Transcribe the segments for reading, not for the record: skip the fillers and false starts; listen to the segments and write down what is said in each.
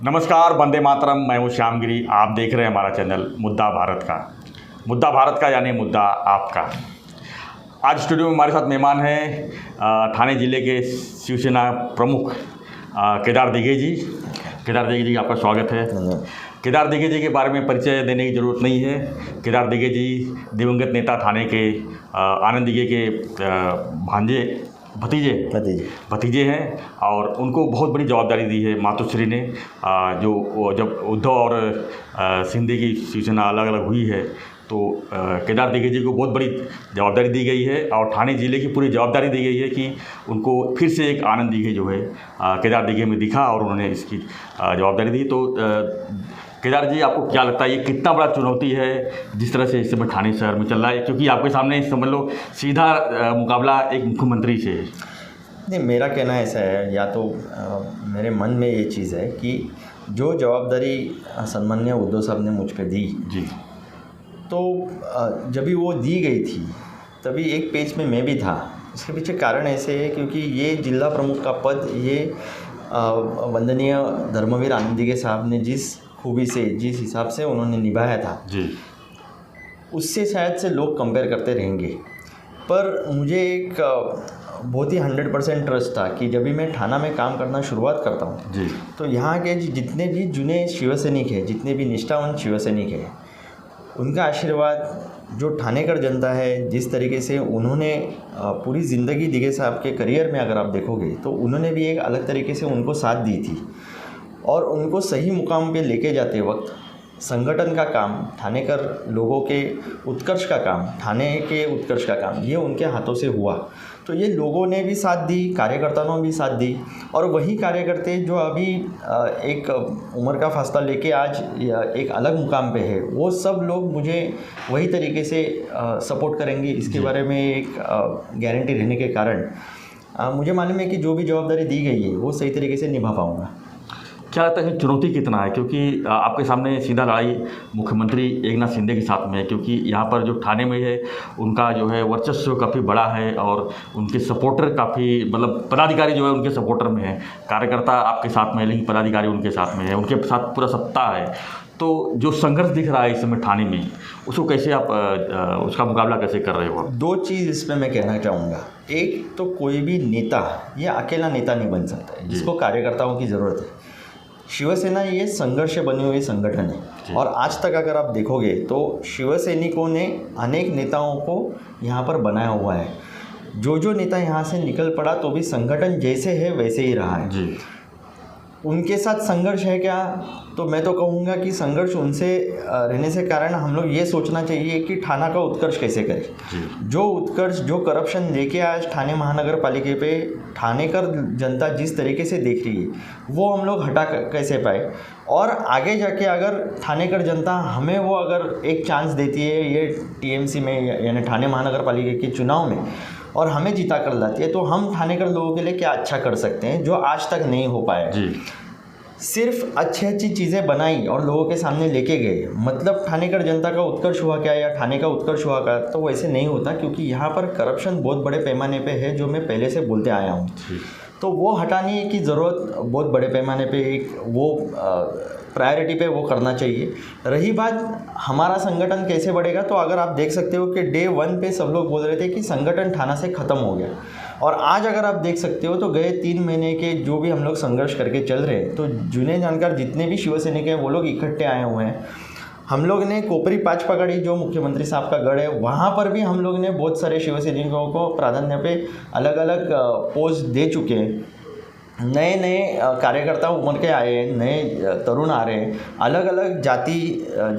नमस्कार, वंदे मातरम। मैं हूँ श्यामगिरी। आप देख रहे हैं हमारा चैनल मुद्दा भारत का यानी मुद्दा आपका। आज स्टूडियो में हमारे साथ मेहमान हैं ठाणे ज़िले के शिवसेना प्रमुख केदार दिघे जी। केदार दिघे जी, आपका स्वागत है। केदार दिघे जी के बारे में परिचय देने की ज़रूरत नहीं है। केदार दिघे जी दिवंगत नेता ठाणे के आनंद दिघे के भतीजे हैं और उनको बहुत बड़ी जवाबदारी दी है मातोश्री ने। जो जब उद्धव और शिंदे की शिवसेना अलग अलग हुई है तो केदार दिघे जी को बहुत बड़ी जवाबदारी दी गई है और ठाणे ज़िले की पूरी जवाबदारी दी गई है कि उनको फिर से एक आनंद दिघे जो है केदार दिघे में दिखा और उन्होंने इसकी जवाबदारी दी। तो केदार जी, आपको क्या लगता है ये कितना बड़ा चुनौती है जिस तरह से इस समय ठाणे शहर में चल रहा है, क्योंकि आपके सामने समझ लो सीधा मुकाबला एक मुख्यमंत्री से है। नहीं, मेरा कहना ऐसा है, या तो मेरे मन में ये चीज़ है कि जो जवाबदारी सन्माननीय उद्धव साहब ने मुझ पे दी जी, तो जब भी वो दी गई थी तभी एक पेज में मैं भी था। इसके पीछे कारण ऐसे है क्योंकि ये जिला प्रमुख का पद ये वंदनीय धर्मवीर आनंद दिघे साहब ने जिस खूबी से, जिस हिसाब से उन्होंने निभाया था जी, उससे शायद से लोग कंपेयर करते रहेंगे। पर मुझे एक बहुत ही 100% ट्रस्ट था कि जब भी मैं ठाणा में काम करना शुरुआत करता हूँ जी, तो यहाँ के जितने भी जुने शिवसैनिक हैं, जितने भी निष्ठावान शिवसैनिक हैं, उनका आशीर्वाद, जो ठाणेकर जनता है, जिस तरीके से उन्होंने पूरी ज़िंदगी दिघे साहब के करियर में अगर आप देखोगे तो उन्होंने भी एक अलग तरीके से उनको साथ दी थी और उनको सही मुकाम पे लेके जाते वक्त संगठन का काम, ठाणेकर लोगों के उत्कर्ष का काम, ठाणे के उत्कर्ष का काम, ये उनके हाथों से हुआ। तो ये लोगों ने भी साथ दी, कार्यकर्ताओं ने भी साथ दी और वही कार्यकर्ते जो अभी एक उम्र का फासला लेके आज एक अलग मुकाम पे है, वो सब लोग मुझे वही तरीके से सपोर्ट करेंगे। इसके बारे में एक गारंटी रहने के कारण मुझे मालूम है कि जो भी जवाबदारी दी गई है वो सही तरीके से निभा पाऊँगा। क्या लगता है चुनौती कितना है, क्योंकि आपके सामने सीधा लड़ाई मुख्यमंत्री एकनाथ शिंदे के साथ में है, क्योंकि यहाँ पर जो ठाणे में है उनका जो है वर्चस्व काफ़ी बड़ा है और उनके सपोर्टर काफ़ी, मतलब पदाधिकारी जो है उनके सपोर्टर में है, कार्यकर्ता आपके साथ में है लेकिन पदाधिकारी उनके साथ में है, उनके साथ पूरा सत्ता है। तो जो संघर्ष दिख रहा है इस समय ठाणे में, उसको कैसे आप उसका मुकाबला कैसे कर रहे हो? दो चीज़ इसमें मैं कहना चाहूँगा। एक तो कोई भी नेता ये अकेला नेता नहीं बन सकता है, इसको कार्यकर्ताओं की ज़रूरत है। शिवसेना ये संघर्ष बनी हुई संगठन है और आज तक अगर आप देखोगे तो शिवसैनिकों ने अनेक नेताओं को यहाँ पर बनाया हुआ है। जो नेता यहाँ से निकल पड़ा तो भी संगठन जैसे है वैसे ही रहा है जी। उनके साथ संघर्ष है क्या, तो मैं तो कहूँगा कि संघर्ष उनसे रहने से कारण हम लोग ये सोचना चाहिए कि ठाणा का उत्कर्ष कैसे करें। जो उत्कर्ष, जो करप्शन लेके आज ठाणे महानगर पालिका पे ठाणेकर जनता जिस तरीके से देख रही है वो हम लोग हटा कैसे पाए और आगे जाके अगर ठाणेकर जनता हमें वो अगर एक चांस देती है ये टीएमसी में यानी ठाणे महानगर पालिका के चुनाव में और हमें जीता कर लाती है तो हम ठाणेकर लोगों के लिए क्या अच्छा कर सकते हैं जो आज तक नहीं हो पाया। सिर्फ अच्छी चीज़ें बनाई और लोगों के सामने लेके गए, मतलब ठाणेकर जनता का उत्कर्ष हुआ क्या या ठाणे का उत्कर्ष हुआ क्या, तो वैसे नहीं होता क्योंकि यहाँ पर करप्शन बहुत बड़े पैमाने पे है जो मैं पहले से बोलते आया हूँ। तो वो हटाने की ज़रूरत बहुत बड़े पैमाने पे एक वो प्रायोरिटी पे वो करना चाहिए। रही बात हमारा संगठन कैसे बढ़ेगा, तो अगर आप देख सकते हो कि डे 1 पे सब लोग बोल रहे थे कि संगठन ठाणा से ख़त्म हो गया और आज अगर आप देख सकते हो तो गए 3 महीने के जो भी हम लोग संघर्ष करके चल रहे हैं तो जुने जानकार जितने भी शिवसैनिक हैं वो लोग इकट्ठे आए हुए हैं। हम लोग ने कोपरी पाँच पकड़ी जो मुख्यमंत्री साहब का गढ़ है वहाँ पर भी हम लोग ने बहुत सारे शिवसैनिकों को प्राधान्य पे अलग अलग पोस्ट दे चुके हैं। नए कार्यकर्ता उमड़ के आए हैं, नए तरुण आ रहे हैं, अलग अलग जाति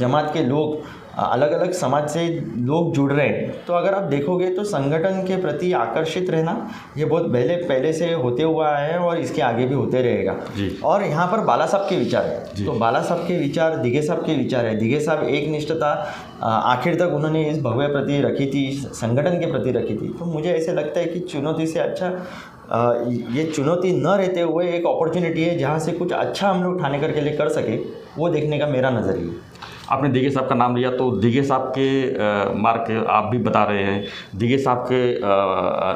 जमात के लोग, अलग अलग समाज से लोग जुड़ रहे हैं। तो अगर आप देखोगे तो संगठन के प्रति आकर्षित रहना ये बहुत पहले से होते हुआ है और इसके आगे भी होते रहेगा। और यहाँ पर बाला साहब के विचार है तो बाला साहब के विचार, दिघे साहब के विचार है। दिघे साहब एक निष्ठता आखिर तक उन्होंने इस भव्य प्रति रखी थी, संगठन के प्रति रखी थी। तो मुझे ऐसे लगता है कि चुनौती से अच्छा ये चुनौती न रहते हुए एक अपॉर्चुनिटी है जहाँ से कुछ अच्छा हम लोग ठाणेकर के लिए कर सके, वो देखने का मेरा नज़रिया है। आपने दिघे साहब का नाम लिया तो दिघे साहब के मार्क आप भी बता रहे हैं, दिघे साहब के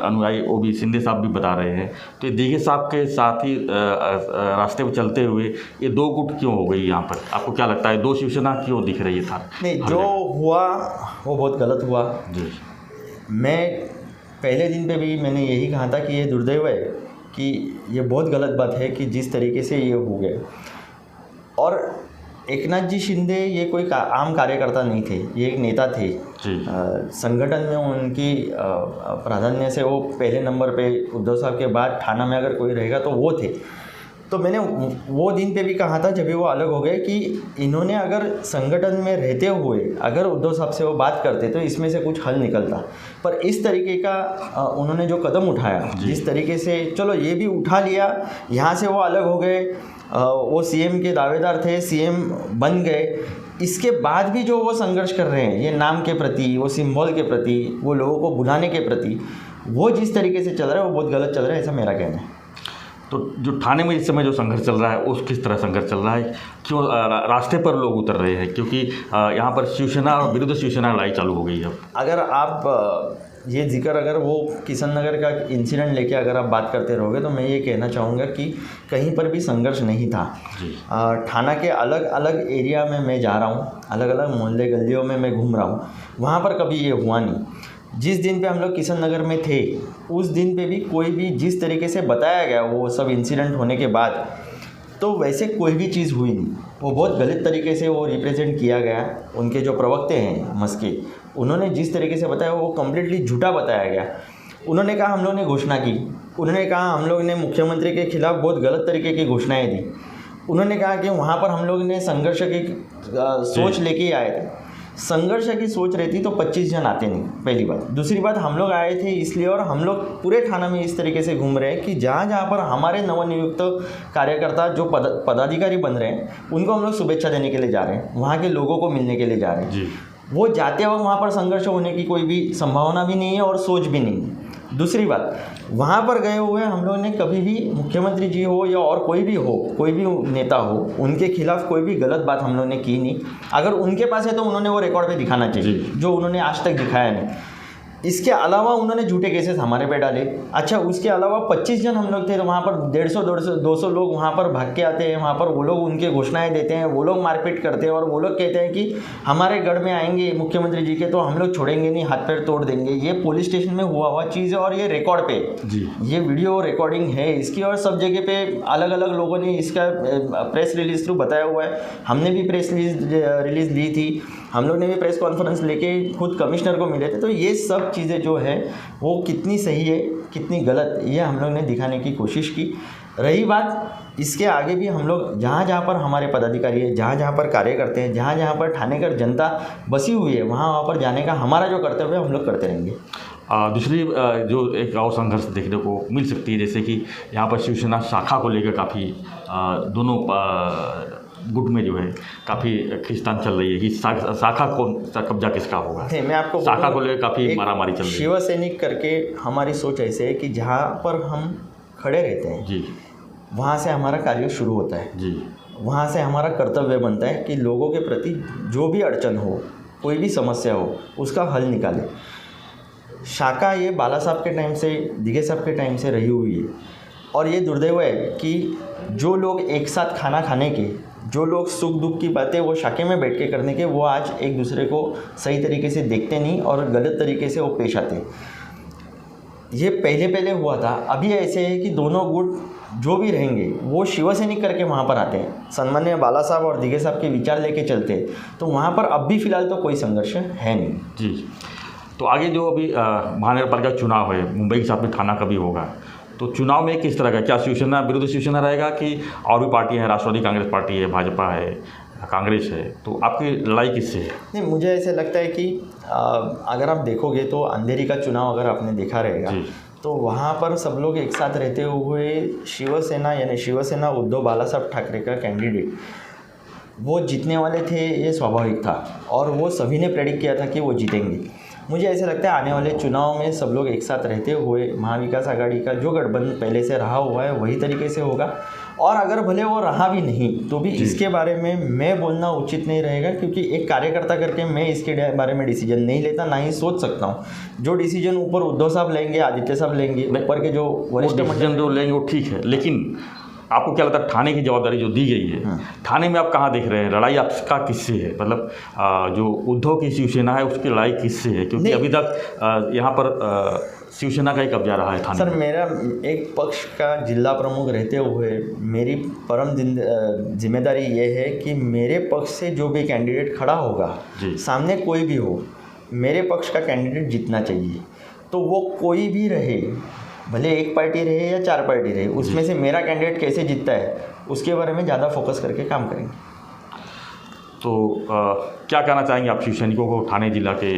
अनुयायी वो भी शिंदे साहब भी बता रहे हैं, तो ये दिघे साहब के साथ ही रास्ते पर चलते हुए ये दो गुट क्यों हो गई यहाँ पर? आपको क्या लगता है, दो शिवसेना क्यों दिख रही है था? नहीं, जो हुआ वो बहुत गलत हुआ जी। मैं पहले दिन पे भी मैंने यही कहा था कि ये दुर्दैव है कि ये बहुत गलत बात है कि जिस तरीके से ये हो गया। और एकनाथ जी शिंदे ये कोई आम कार्यकर्ता नहीं थे, ये एक नेता थे। संगठन में उनकी प्राधान्य से वो पहले नंबर पे, उद्धव साहब के बाद थाना में अगर कोई रहेगा तो वो थे। तो मैंने वो दिन पे भी कहा था जब भी वो अलग हो गए कि इन्होंने अगर संगठन में रहते हुए अगर उद्धव साहब से वो बात करते तो इसमें से कुछ हल निकलता। पर इस तरीके का उन्होंने जो कदम उठाया, जिस तरीके से, चलो ये भी उठा लिया, यहाँ से वो अलग हो गए, वो सीएम के दावेदार थे, सीएम बन गए, इसके बाद भी जो वो संघर्ष कर रहे हैं ये नाम के प्रति, वो सिंबल के प्रति, वो लोगों को बुलाने के प्रति, वो जिस तरीके से चल रहा है वो बहुत गलत चल रहा है, ऐसा मेरा कहना है। तो जो थाने में इस समय जो संघर्ष चल रहा है उस किस तरह संघर्ष चल रहा है, क्यों रास्ते पर लोग उतर रहे हैं? क्योंकि यहाँ पर शिवसेना और विरुद्ध शिवसेना लड़ाई चालू हो गई है। अगर आप ये जिक्र, अगर वो किशन नगर का इंसिडेंट लेके अगर आप बात करते रहोगे तो मैं ये कहना चाहूँगा कि कहीं पर भी संघर्ष नहीं था। थाना के अलग अलग एरिया में मैं जा रहा हूँ, अलग अलग मोहल्ले गलियों में मैं घूम रहा हूँ, वहाँ पर कभी ये हुआ नहीं। जिस दिन पे हम लोग किशन नगर में थे उस दिन पे भी कोई भी जिस तरीके से बताया गया वो सब इंसिडेंट होने के बाद, तो वैसे कोई भी चीज़ हुई नहीं। वो बहुत गलत तरीके से वो रिप्रेजेंट किया गया। उनके जो प्रवक्ते हैं मस्के, उन्होंने जिस तरीके से बताया वो कम्प्लीटली झूठा बताया गया। उन्होंने कहा हम लोग ने घोषणा की, उन्होंने कहा हम लोग ने मुख्यमंत्री के खिलाफ बहुत गलत तरीके की घोषणाएँ दी, उन्होंने कहा कि वहाँ पर हम लोग ने संघर्ष की सोच लेके आए थे। संघर्ष की सोच रहती तो 25 जन आते नहीं, पहली बात। दूसरी बात, हम लोग आए थे इसलिए, और हम लोग पूरे थाना में इस तरीके से घूम रहे हैं कि जहाँ जहाँ पर हमारे नवनियुक्त कार्यकर्ता जो पदाधिकारी बन रहे हैं उनको हम लोग शुभेच्छा देने के लिए जा रहे हैं, वहाँ के लोगों को मिलने के लिए जा रहे हैं। वो जाते वक्त वहाँ पर संघर्ष होने की कोई भी संभावना भी नहीं है और सोच भी नहीं है। दूसरी बात, वहाँ पर गए हुए हम लोगों ने कभी भी मुख्यमंत्री जी हो या और कोई भी हो, कोई भी नेता हो, उनके खिलाफ कोई भी गलत बात हम लोगों ने की नहीं। अगर उनके पास है तो उन्होंने वो रिकॉर्ड पे दिखाना चाहिए, जो उन्होंने आज तक दिखाया नहीं। इसके अलावा उन्होंने झूठे केसेस हमारे पे डाले। अच्छा, उसके अलावा 25 जन हम लोग थे तो वहाँ पर 150-200 लोग वहाँ पर भाग के आते हैं, वहाँ पर वो लोग उनके घोषणाएं देते हैं, वो लोग मारपीट करते हैं और वो लोग कहते हैं कि हमारे गढ़ में आएंगे मुख्यमंत्री जी के तो हम लोग छोड़ेंगे नहीं, हाथ पैर तोड़ देंगे। ये पुलिस स्टेशन में हुआ चीज़ है और ये रिकॉर्ड पे ये वीडियो रिकॉर्डिंग है इसकी, और सब जगह पे अलग अलग लोगों ने इसका प्रेस रिलीज थ्रू बताया हुआ है। हमने भी प्रेस रिलीज ली थी, हम लोग ने भी प्रेस कॉन्फ्रेंस लेके खुद कमिश्नर को मिले थे। तो ये सब चीज़ें जो है वो कितनी सही है कितनी गलत, ये हम लोग ने दिखाने की कोशिश की। रही बात इसके आगे भी हम लोग जहाँ जहाँ पर हमारे पदाधिकारी है, जहाँ जहाँ पर कार्य करते हैं, जहाँ जहाँ पर ठाणेकर जनता बसी हुई है, वहाँ पर जाने का हमारा जो कर्तव्य है हम लोग करते रहेंगे। दूसरी जो एक और संघर्ष देखने को मिल सकती है, जैसे कि यहाँ पर शिवसेना शाखा को लेकर काफ़ी दोनों गुट में जो है काफ़ी खींचतान चल रही है कि शाखा कौन सा कब्जा किसका होगा। मैं आपको शाखा को लेकर काफ़ी मारामारी चल रही है। शिव सैनिक करके हमारी सोच ऐसे है कि जहाँ पर हम खड़े रहते हैं जी, वहाँ से हमारा कार्य शुरू होता है जी, वहाँ से हमारा कर्तव्य बनता है कि लोगों के प्रति जो भी अड़चन हो, कोई भी समस्या हो, उसका हल निकाले। शाखा ये बाला साहब के टाइम से, दिघे साहब के टाइम से रही हुई है, और ये दुर्दैव है कि जो लोग एक साथ खाना खाने के, जो लोग सुख दुख की बातें वो शाखे में बैठ के करने के, वो आज एक दूसरे को सही तरीके से देखते नहीं और गलत तरीके से वो पेश आते। ये पहले हुआ था, अभी ऐसे है कि दोनों गुट जो भी रहेंगे वो शिवसैनिक करके वहाँ पर आते हैं, सम्मान्य बाला साहब और दिघे साहब के विचार लेके चलते हैं। तो वहाँ पर अब भी फ़िलहाल तो कोई संघर्ष है नहीं जी। तो आगे जो अभी महानगरपालिका चुनाव है, मुंबई के साथ में थाना का भी होगा, तो चुनाव में किस तरह का, क्या शिवसेना विरुद्ध शिवसेना रहेगा कि और भी पार्टियां हैं, राष्ट्रवादी कांग्रेस पार्टी है, भाजपा है, कांग्रेस है, तो आपकी लड़ाई किससे है? नहीं, मुझे ऐसे लगता है कि अगर आप देखोगे तो अंधेरी का चुनाव अगर आपने देखा रहेगा तो वहाँ पर सब लोग एक साथ रहते हुए शिवसेना यानी शिवसेना उद्धव बाला साहब ठाकरे का कैंडिडेट वो जीतने वाले थे, ये स्वाभाविक था और वो सभी ने प्रेडिक्ट किया था कि वो जीतेंगे। मुझे ऐसा लगता है आने वाले चुनाव में सब लोग एक साथ रहते हुए महाविकास आघाड़ी का जो गठबंधन पहले से रहा हुआ है वही तरीके से होगा और अगर भले वो रहा भी नहीं तो भी इसके बारे में मैं बोलना उचित नहीं रहेगा, क्योंकि एक कार्यकर्ता करके मैं इसके बारे में डिसीजन नहीं लेता, ना ही सोच सकता हूँ। जो डिसीजन ऊपर उद्धव साहब लेंगे, आदित्य साहब लेंगे, ऊपर के जो वरिष्ठ डिसीजन जो लेंगे वो ठीक है, लेकिन आपको क्या लगता है थाने की जवाबदारी जो दी गई है, थाने में आप कहाँ देख रहे हैं लड़ाई आपका किससे है? मतलब जो उद्धव की शिवसेना है उसकी लड़ाई किससे है? क्योंकि अभी तक यहाँ पर शिवसेना का ही कब्जा रहा है थाने सर। में। मेरा एक पक्ष का जिला प्रमुख रहते हुए मेरी परम जिम्मेदारी ये है कि मेरे पक्ष से जो भी कैंडिडेट खड़ा होगा, सामने कोई भी हो, मेरे पक्ष का कैंडिडेट जीतना चाहिए। तो वो कोई भी रहे, भले एक पार्टी रहे या 4 पार्टी रहे, उसमें से मेरा कैंडिडेट कैसे जीतता है उसके बारे में ज़्यादा फोकस करके काम करेंगे। तो क्या कहना चाहेंगे आप शिवसैनिकों को थाने जिला के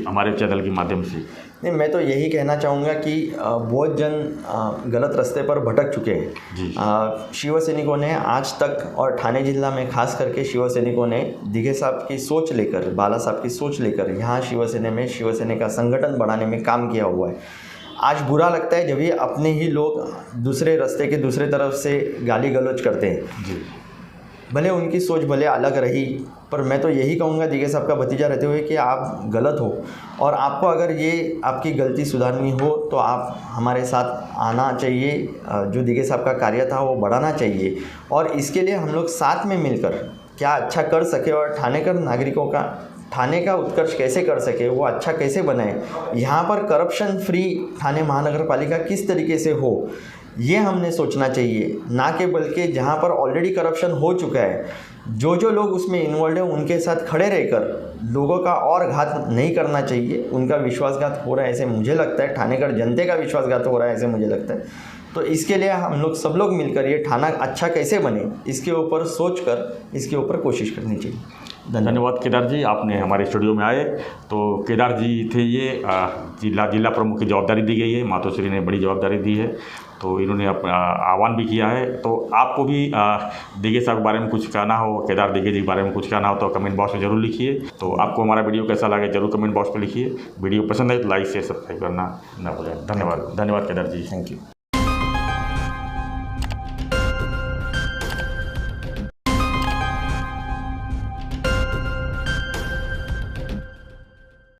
हमारे चैनल के माध्यम से? नहीं, मैं तो यही कहना चाहूँगा कि बहुत जन गलत रास्ते पर भटक चुके हैं। शिव सैनिकों ने आज तक, और ठाणे जिला में खास करके शिव सैनिकों ने दिघे साहब की सोच लेकर, बाला साहब की सोच लेकर यहाँ शिवसेना में शिवसेना का संगठन बढ़ाने में काम किया हुआ है। आज बुरा लगता है जब ये अपने ही लोग दूसरे रास्ते के दूसरे तरफ से गाली गलौज करते हैं। भले उनकी सोच भले अलग रही, पर मैं तो यही कहूँगा दिघे साहब का भतीजा रहते हुए कि आप गलत हो, और आपको अगर ये आपकी गलती सुधारनी हो तो आप हमारे साथ आना चाहिए। जो दिघे साहब का कार्य था वो बढ़ाना चाहिए, और इसके लिए हम लोग साथ में मिलकर क्या अच्छा कर सके और ठाणेकर नागरिकों का, ठाणे का उत्कर्ष कैसे कर सके, वो अच्छा कैसे बनाए, यहाँ पर करप्शन फ्री ठाणे महानगर पालिका किस तरीके से हो, ये हमने सोचना चाहिए। ना कि बल्कि जहाँ पर ऑलरेडी करप्शन हो चुका है, जो लोग उसमें इन्वॉल्व हैं उनके साथ खड़े रहकर लोगों का और घात नहीं करना चाहिए। उनका विश्वासघात हो रहा है ऐसे मुझे लगता है, ठाणेकर जनते का विश्वासघात हो रहा है ऐसे मुझे लगता है। तो इसके लिए हम लोग सब लोग मिलकर ये ठाणा अच्छा कैसे बने इसके ऊपर सोचकर इसके ऊपर कोशिश करनी चाहिए। धन्यवाद केदार जी, आपने हमारे स्टूडियो में आए। तो केदार जी थे ये, जिला प्रमुख की जवाबदारी दी गई है, मातोश्री ने बड़ी जवाबदारी दी है, तो इन्होंने आह्वान भी किया है। तो आपको भी दिघे साहब के बारे में कुछ कहना हो, केदार दिघे जी के बारे में कुछ कहना हो तो कमेंट बॉक्स में जरूर लिखिए। तो आपको हमारा वीडियो कैसा लगे जरूर कमेंट बॉक्स में लिखिए। वीडियो पसंद आए तो लाइक शेयर सब्सक्राइब करना ना भूलें। धन्यवाद केदार जी, थैंक यू।